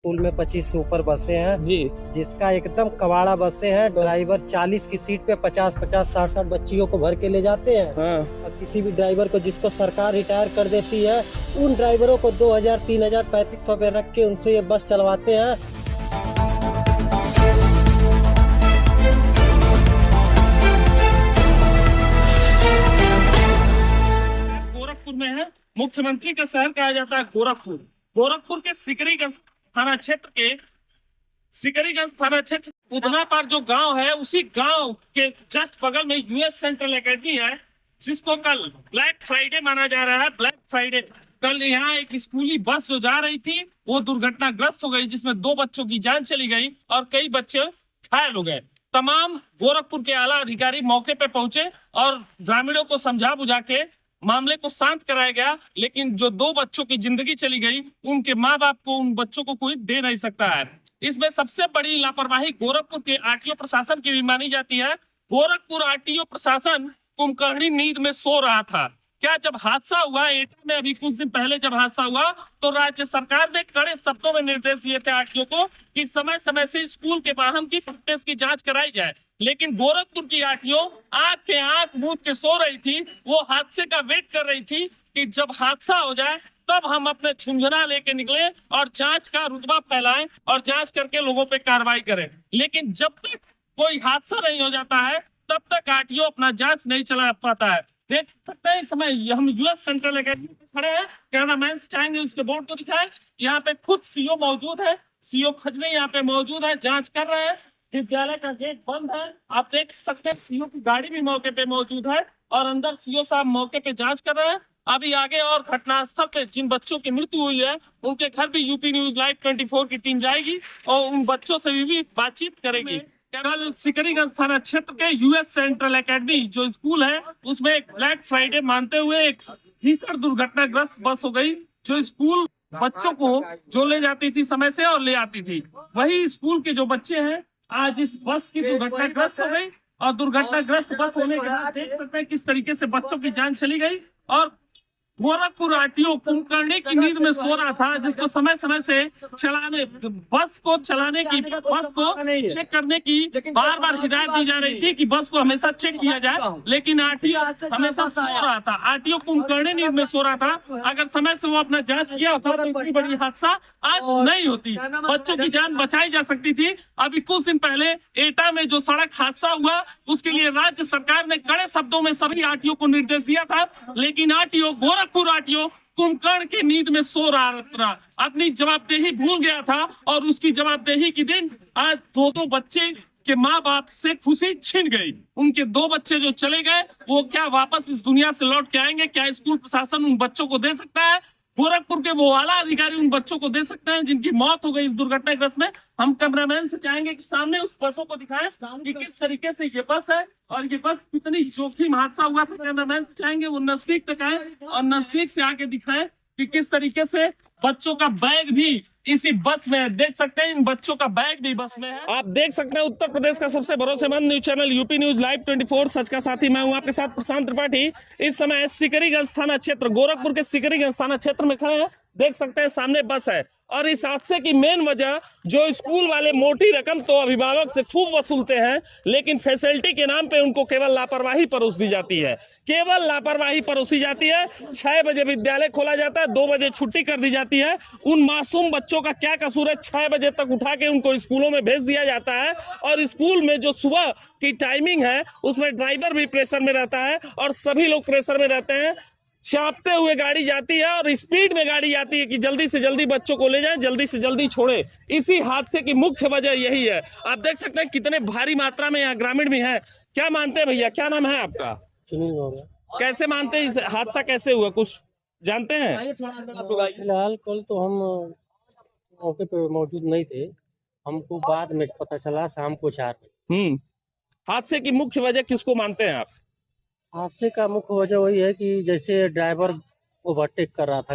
School में 25 से ऊपर बसें हैं जी। जिसका एकदम कबाड़ा बसें हैं। ड्राइवर 40 की सीट पे 50-50, 60-60 बच्चियों को भर के ले जाते हैं। हाँ। और किसी भी ड्राइवर को जिसको सरकार रिटायर कर देती है, उन ड्राइवरों को 2000, 3000, 3500 पे रख के उनसे ये बस चलवाते हैं। गोरखपुर में है, मुख्यमंत्री का शहर कहा जाता है गोरखपुर। गोरखपुर के सिकरीगंज थाना क्षेत्र उदना पर जो गांव है, उसी गांव के जस्ट बगल में यूएस सेंट्रल एकेडमी है, जिसको कल ब्लैक फ्राइडे माना जा रहा है। ब्लैक फ्राइडे कल यहाँ एक स्कूली बस जो जा रही थी वो दुर्घटनाग्रस्त हो गई, जिसमें 2 बच्चों की जान चली गई और कई बच्चे घायल हो गए। तमाम गोरखपुर के आला अधिकारी मौके पे पहुंचे और ग्रामीणों को समझा बुझा के मामले को शांत कराया गया, लेकिन जो 2 बच्चों की जिंदगी चली गई, उनके माँ बाप को उन बच्चों को कोई दे नहीं सकता है। इसमें सबसे बड़ी लापरवाही गोरखपुर के आरटीओ प्रशासन की भी मानी जाती है। गोरखपुर आरटीओ प्रशासन कुंभकर्णी नींद में सो रहा था। क्या जब हादसा हुआ एटा में, अभी कुछ दिन पहले जब हादसा हुआ, तो राज्य सरकार ने कड़े शब्दों में निर्देश दिए थे आरटीओ को कि समय समय से स्कूल के वाहन की फिटनेस की जांच कराई जाए। लेकिन गोरखपुर की आरटीओ आंख मूंद के सो रही थी। वो हादसे का वेट कर रही थी कि जब हादसा हो जाए तब हम अपने झुंझुना लेके निकले और जांच का रुतबा फैलाएं और जांच करके लोगों पे कार्रवाई करें। लेकिन जब तक कोई हादसा नहीं हो जाता है, तब तक आरटीओ अपना जांच नहीं चला पाता है। देख सकते हैं इस समय हम यूएस सेंट्रल एकेडमी पे खड़े हैं। कैमरामैन चाहेंगे उसके बोर्ड को दिखाएं। यहाँ पे खुद सीओ मौजूद है, सीओ खजने यहाँ पे मौजूद है, जांच कर रहे हैं। विद्यालय का गेट बंद है, आप देख सकते हैं। सीओ की गाड़ी भी मौके पे मौजूद है और अंदर सीओ साहब मौके पे जांच कर रहे हैं। अभी आगे और घटनास्थल पे जिन बच्चों की मृत्यु हुई है, उनके घर भी यूपी न्यूज लाइव 24 की टीम जाएगी और उन बच्चों से भी बातचीत करेगी। कल सिकरीगंज थाना क्षेत्र के यूएस सेंट्रल एकेडमी जो स्कूल है, उसमें एक ब्लैक फ्राइडे मानते हुए एक भीषण दुर्घटनाग्रस्त बस हो गई, जो स्कूल बच्चों को जो ले जाती थी समय से और ले आती थी। वही स्कूल के जो बच्चे हैं आज इस बस की दुर्घटनाग्रस्त हो गई और दुर्घटनाग्रस्त बस होने के बाद देख सकते हैं किस तरीके से बच्चों की जान चली गई। और गोरखपुर आरटीओ कुंभकर्णी की नींद में सो रहा था, जिसको समय समय से बस को चेक करने की बार बार हिदायत दी जा रही थी कि बस को हमेशा चेक किया जाए, लेकिन आरटीओ हमेशा सो रहा था। आरटीओ कुंभकर्णी नींद में सो रहा था। अगर समय से वो अपना जांच किया होता तो इतनी बड़ी हादसा आज नहीं होती, बच्चों की जान बचाई जा सकती थी। अभी कुछ दिन पहले एटा में जो सड़क हादसा हुआ, उसके लिए राज्य सरकार ने कड़े शब्दों में सभी आरटीओ को निर्देश दिया था, लेकिन आरटीओ गोरखपुर आरटीओ कुंभकर्ण की नींद में सो रहा था, अपनी जवाबदेही भूल गया था। और उसकी जवाबदेही के दिन आज 2 बच्चे के माँ बाप से खुशी छिन गई। उनके 2 बच्चे जो चले गए, वो क्या वापस इस दुनिया से लौट के आएंगे? क्या स्कूल प्रशासन उन बच्चों को दे सकता है? गोरखपुर के वो आला अधिकारी उन बच्चों को दे सकते हैं जिनकी मौत हो गई इस दुर्घटनाग्रस्त में? हम कैमरामैन से चाहेंगे कि सामने उस बसों को दिखाएं कि किस तरीके से ये बस है और ये बस कितनी जोखिम हादसा हुआ था। कैमरामैन से चाहेंगे वो नजदीक तक आए और नजदीक से आके दिखाएं कि किस तरीके से बच्चों का बैग भी इसी बस में है। देख सकते हैं इन बच्चों का बैग भी बस में है। आप देख सकते हैं उत्तर प्रदेश का सबसे भरोसेमंद news channel UP news live 24 सच का साथी मैं हूं आपके साथ प्रशांत त्रिपाठी। इस समय सिकरीगंज थाना क्षेत्र, गोरखपुर के सिकरीगंज थाना क्षेत्र में खड़े हैं। देख सकते हैं सामने बस है और इस हादसे की मेन वजह जो स्कूल वाले मोटी रकम तो अभिभावक से खूब वसूलते हैं, लेकिन फैसिलिटी के नाम पे उनको केवल लापरवाही परोस दी जाती है। केवल लापरवाही परोसी जाती है। 6 बजे विद्यालय खोला जाता है, 2 बजे छुट्टी कर दी जाती है। उन मासूम बच्चों का क्या कसूर है? 6 बजे तक उठा के उनको स्कूलों में भेज दिया जाता है और स्कूल में जो सुबह की टाइमिंग है उसमें ड्राइवर भी प्रेशर में रहता है और सभी लोग प्रेशर में रहते हैं। चापते हुए गाड़ी जाती है और स्पीड में गाड़ी आती है कि जल्दी से जल्दी बच्चों को ले जाएं, जल्दी से जल्दी छोड़े। इसी हादसे की मुख्य वजह यही है। आप देख सकते हैं कितने भारी मात्रा में यहाँ ग्रामीण भी हैं। क्या मानते हैं भैया, क्या नाम है आपका? कैसे मानते हैं इस हादसा कैसे हुआ, कुछ जानते हैं? फिलहाल कल तो हम मौके पे मौजूद नहीं थे, हमको बाद में पता चला शाम को 4 बजे। हादसे की मुख्य वजह किसको मानते हैं आप? हादसे का मुख्य वजह वही है कि जैसे ड्राइवर ओवरटेक कर रहा था,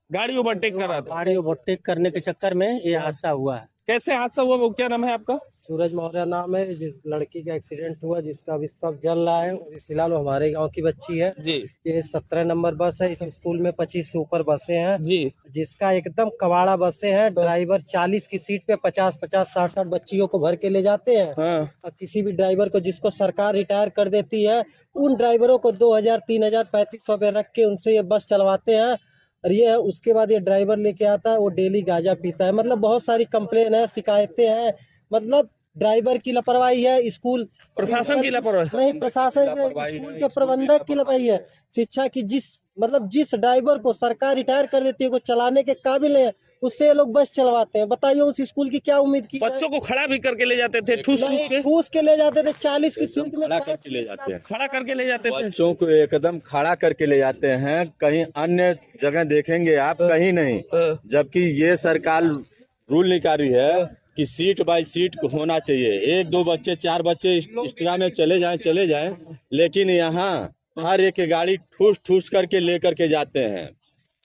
गाड़ी ओवरटेक कर रहा था। गाड़ी ओवरटेक करने के चक्कर में ये हादसा हुआ है। कैसे हादसा हुआ, वो क्या नाम है आपका? सूरज मौर्य नाम है। जिस लड़की का एक्सीडेंट हुआ, जिसका अभी सब जल रहा है, फिलहाल वो हमारे गांव की बच्ची है जी ये 17 नंबर बस है। इस स्कूल में 25 से ऊपर बसें हैं, जी। जिसका एकदम कबाड़ा बसें हैं। ड्राइवर 40 की सीट पे 50-50 60-60 बच्चियों को भर के ले जाते हैं। हाँ और किसी भी ड्राइवर को जिसको सरकार रिटायर कर देती है, उन ड्राइवरों को 2000 3000 3500 पे रख के उनसे ये बस चलवाते हैं। और ये है, उसके बाद ये ड्राइवर लेके आता है, वो डेली गांजा पीता है। मतलब बहुत सारी कंप्लेन है, शिकायतें हैं। मतलब ड्राइवर की लापरवाही है, स्कूल प्रशासन की लापरवाही नहीं, प्रशासन स्कूल के प्रबंधक की लापरवाही है। शिक्षा की जिस ड्राइवर को सरकार रिटायर कर देती है, को चलाने के काबिल है, उससे ये लोग बस चलवाते हैं। बताइए उस स्कूल की क्या उम्मीद की? बच्चों को खड़ा भी करके ले जाते थे, ठूस ठूस के ले जाते थे। 40 की सीट में खड़ा करके ले जाते हैं, खड़ा करके ले जाते थे। बच्चों को एकदम खड़ा करके ले जाते हैं। कहीं अन्य जगह देखेंगे आप, कहीं नहीं। जबकि ये सरकार रूल निकाली है कि सीट बाय सीट होना चाहिए। 1 2 बच्चे 4 बच्चे एक्स्ट्रा में चले जाएं, लेकिन यहाँ हर एक गाड़ी ठूस ठूस करके लेकर के जाते हैं।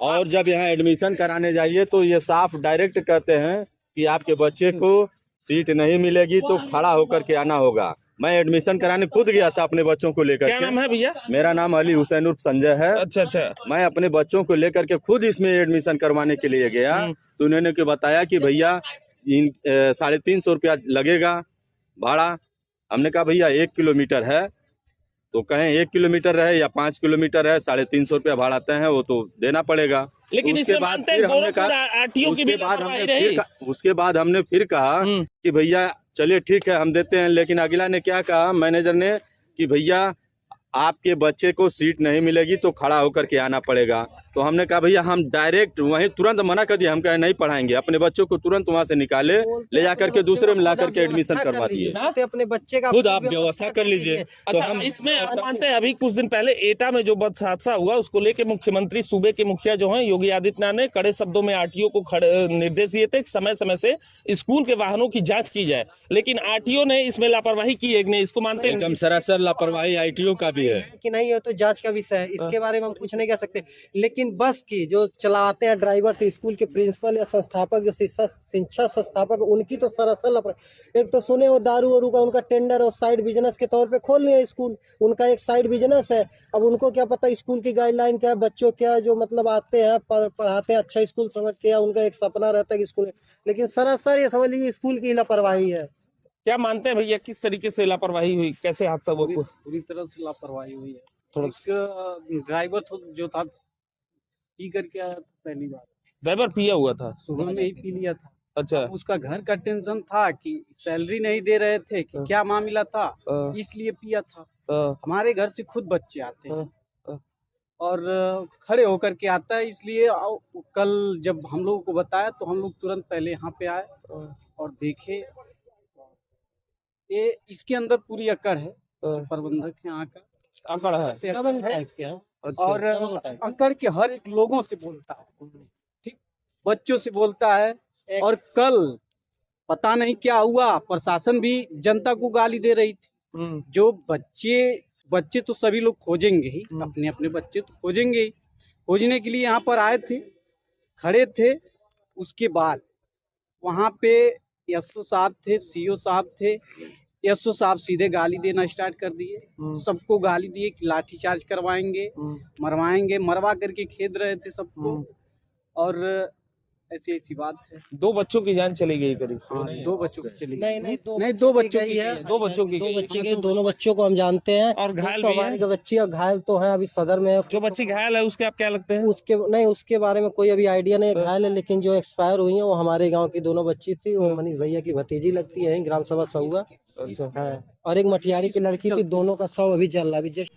और जब यहाँ एडमिशन कराने जाइए तो ये साफ डायरेक्ट कहते हैं कि आपके बच्चे को सीट नहीं मिलेगी तो खड़ा होकर के आना होगा। मैं एडमिशन कराने खुद गया था अपने बच्चों को लेकर क्या के। नाम है भैया? मेरा नाम अली हुसैन उर्फ संजय है। अच्छा अच्छा। मैं अपने बच्चों को लेकर के खुद इसमें एडमिशन करवाने के लिए गया, तो उन्होंने को बताया कि भैया 350 रुपया लगेगा भाड़ा। हमने कहा भैया 1 किलोमीटर है, तो कहें 1 किलोमीटर है या 5 किलोमीटर है, 350 रुपया भाड़ा तय है, वो तो देना पड़ेगा। लेकिन उसके इसमें बाद मानते फिर हैं हमने कहा, आरटीओ की भी लापरवाही रही। उसके बाद हमने फिर कहा कि भैया चलिए ठीक है हम देते हैं। लेकिन अगला ने क्या कहा, मैनेजर ने, कि भैया आपके बच्चे को सीट नहीं मिलेगी तो खड़ा होकर के आना पड़ेगा। तो हमने कहा भैया हम डायरेक्ट वहीं तुरंत मना कर दिया। हम कहे नहीं पढ़ाएंगे, अपने बच्चों को तुरंत वहां से निकाले, ले जाकर के दूसरे में ला करके एडमिशन करवा दिए। अपने बच्चे का खुद आप व्यवस्था कर लीजिए। तो अच्छा, हम इसमें आप मानते हैं अभी कुछ दिन पहले एटा में जो बस हादसा हुआ, उसको लेके मुख्यमंत्री सूबे के मुखिया जो हैं योगी आदित्यनाथ ने कड़े शब्दों में आरटीओ को निर्देश दिए थे समय समय से स्कूल के वाहनों की जांच की जाए, लेकिन आरटीओ ने इसमें लापरवाही की है कि नहीं, इसको मानते हैं? एकदम सरासर लापरवाही आईटीओ का भी है कि नहीं, है तो जांच का विषय है, इसके बारे में हम कुछ नहीं कह सकते। लेकिन बस की जो चलाते हैं ड्राइवर से स्कूल के प्रिंसिपल या संस्थापक, जो शिक्षा संस्थापक, उनकी तो सरासर लापरवाही। एक तो सुने वो दारू वारू का उनका टेंडर और साइड बिजनेस के तौर पे खोल लिया स्कूल, उनका एक साइड बिजनेस है। अब उनको क्या पता स्कूल की गाइडलाइन क्या है, बच्चों क्या जो मतलब आते हैं पढ़ाते हैं अच्छा स्कूल समझ के, या उनका एक सपना रहता है कि स्कूल, लेकिन सरासर ये समझ लीजिए स्कूल की लापरवाही है। क्या मानते हैं भैया, किस तरीके से लापरवाही हुई, कैसे हादसा हुआ? पूरी तरह से लापरवाही हुई है। थोड़ा ड्राइवर जो था पी करके आया था, पहली बार ड्राइवर पिया हुआ था, सुबह में ही पी लिया था। अच्छा। उसका घर का टेंशन था कि सैलरी नहीं दे रहे थे कि क्या मामला था, इसलिए पिया था। हमारे घर से खुद बच्चे आते हैं और खड़े होकर के आता है, इसलिए कल जब हम लोगों को बताया तो हम लोग तुरंत पहले यहाँ पे आए और देखे। ये इसके अंदर पूरी अकड़ है, प्रबंधक यहाँ का आंकड़ा है क्या? और अकड़ के हर एक लोगों से बोलता है, ठीक, बच्चों से बोलता है। और कल पता नहीं क्या हुआ, प्रशासन भी जनता को गाली दे रही थी। जो बच्चे तो सभी लोग खोजेंगे ही, अपने अपने बच्चे तो खोजेंगे ही। खोजने के लिए यहाँ पर आए थे, खड़े थे। उसके बाद वहाँ पे एसओ साहब थे, सीओ साहब थे। एसओ साहब सीधे गाली देना स्टार्ट कर दिए, सबको गाली दिए कि लाठीचार्ज करवाएंगे, मरवाएंगे, मरवा करके खेद रहे थे सबको। और ऐसी बात है। 2 बच्चों की जान चली गई करीब। हाँ, 2 बच्चों की चली गई। नहीं, 2 बच्चों की है, 2 बच्चों की दोनों बच्चों को हम जानते हैं। और घायल तो भी हमारी है। बच्ची और घायल तो है, अभी सदर में है। जो बच्ची घायल है उसके आप क्या लगते हैं? उसके बारे में कोई अभी आइडिया नहीं, घायल है। लेकिन जो एक्सपायर हुई है वो हमारे गांव की दोनों बच्ची थी, वो मनीष भैया की भतीजी लगती है, ग्राम सभा सहुआ। हाँ, और एक मटियारी की लड़की थी। दोनों का शव अभी जल रहा है, अभी जस्ट।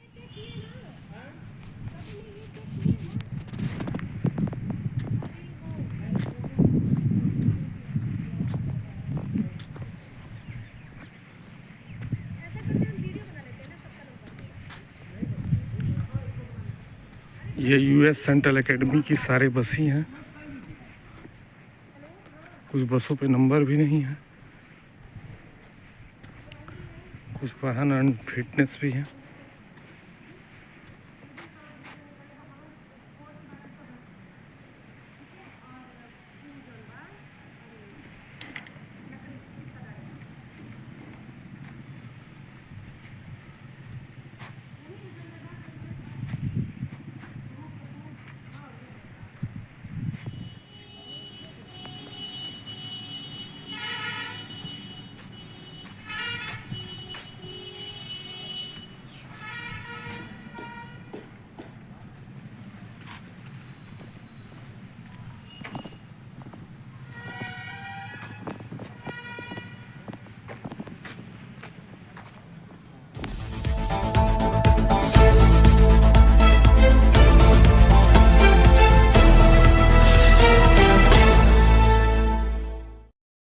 ये यूएस सेंट्रल एकेडमी की सारे बस ही हैं। कुछ बसों पे नंबर भी नहीं है, कुछ वाहन अनफिटनेस भी है।